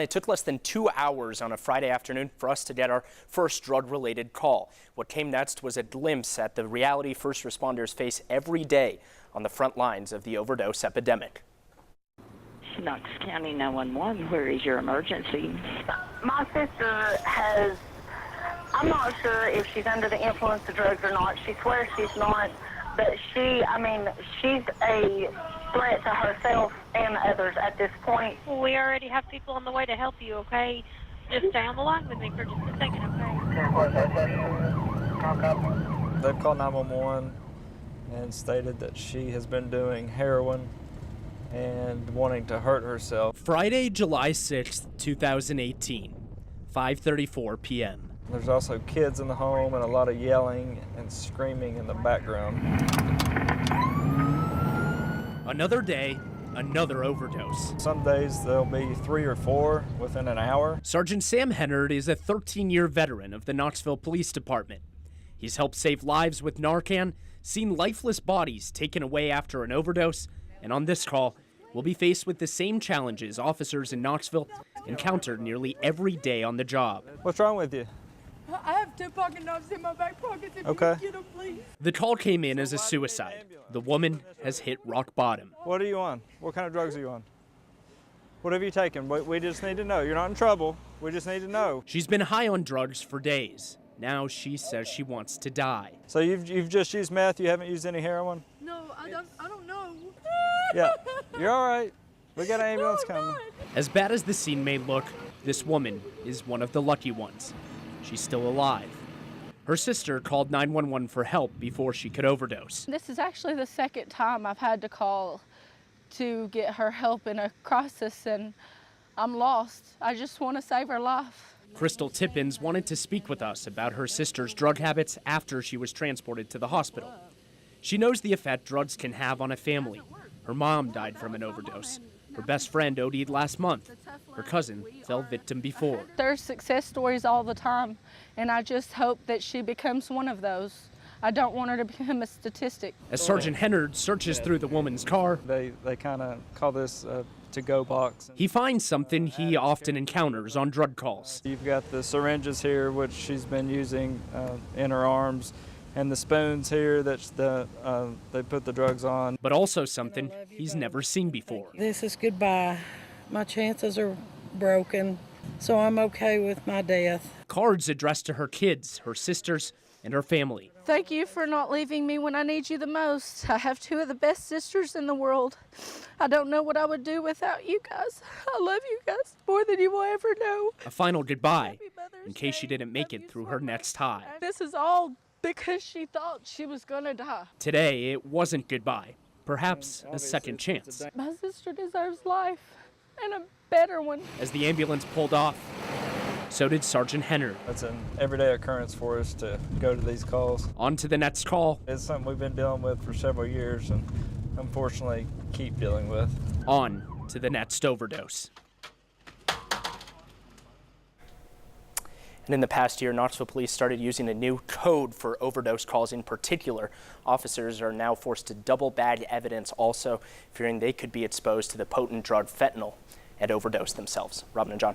It took less than 2 hours on a Friday afternoon for us to get our first drug-related call. What came next was a glimpse at the reality first responders face every day on the front lines of the overdose epidemic. Knox County 911, where is your emergency? My sister has, I'm not sure if she's under the influence of drugs or not. She swears she's not, but she's a threat to herself and others at this point. We already have people on the way to help you, okay? Just stay on the line with me for just a second, okay? They've called 911 and stated that she has been doing heroin and wanting to hurt herself. Friday, July 6th, 2018, 5:34 p.m. There's also kids in the home and a lot of yelling and screaming in the background. Another day, another overdose. Some days there'll be 3 or 4 within an hour. Sergeant Sam Hennard is a 13-year veteran of the Knoxville Police Department. He's helped save lives with Narcan, seen lifeless bodies taken away after an overdose, and on this call, we'll be faced with the same challenges officers in Knoxville encounter nearly every day on the job. What's wrong with you? I have 2 pocket knives in my back pockets. If Okay. you can get them, please. The call came in as a suicide. The woman has hit rock bottom. What are you on? What kind of drugs are you on? What have you taken? We just need to know. You're not in trouble. We just need to know. She's been high on drugs for days. Now she says she wants to die. So you've just used meth? You haven't used any heroin? No, I don't know. Yeah, you're all right. We got an ambulance No, coming. not. As bad as the scene may look, this woman is one of the lucky ones. She's still alive. Her sister called 911 for help before she could overdose. This is actually the second time I've had to call to get her help in a crisis, and I'm lost. I just want to save her life. Crystal Tippins wanted to speak with us about her sister's drug habits after she was transported to the hospital. She knows the effect drugs can have on a family. Her mom died from an overdose. Her best friend OD'd last month. Her cousin fell victim before. There's success stories all the time, and I just hope that she becomes one of those. I don't want her to become a statistic. As Sergeant Hennard searches through the woman's car, They kind of call this a to-go box. he finds something he often encounters on drug calls. You've got the syringes here, which she's been using in her arms, and the spoons here that they put the drugs on. But also something he's never seen before. This is goodbye. My chances are broken, so I'm okay with my death. Cards addressed to her kids, her sisters, and her family. Thank you for not leaving me when I need you the most. I have 2 of the best sisters in the world. I don't know what I would do without you guys. I love you guys more than you will ever know. A final goodbye in case she didn't make it through her next high. This is all because she thought she was gonna die. Today, it wasn't goodbye, perhaps a second chance. My sister deserves life, and a better one. As the ambulance pulled off, so did Sergeant Hennard. It's an everyday occurrence for us to go to these calls. On to the next call, It's something we've been dealing with for several years and unfortunately keep dealing with. on to the next overdose. And in the past year, Knoxville police started using a new code for overdose calls in particular. Officers are now forced to double bag evidence also, fearing they could be exposed to the potent drug fentanyl and overdose themselves. Robin and John.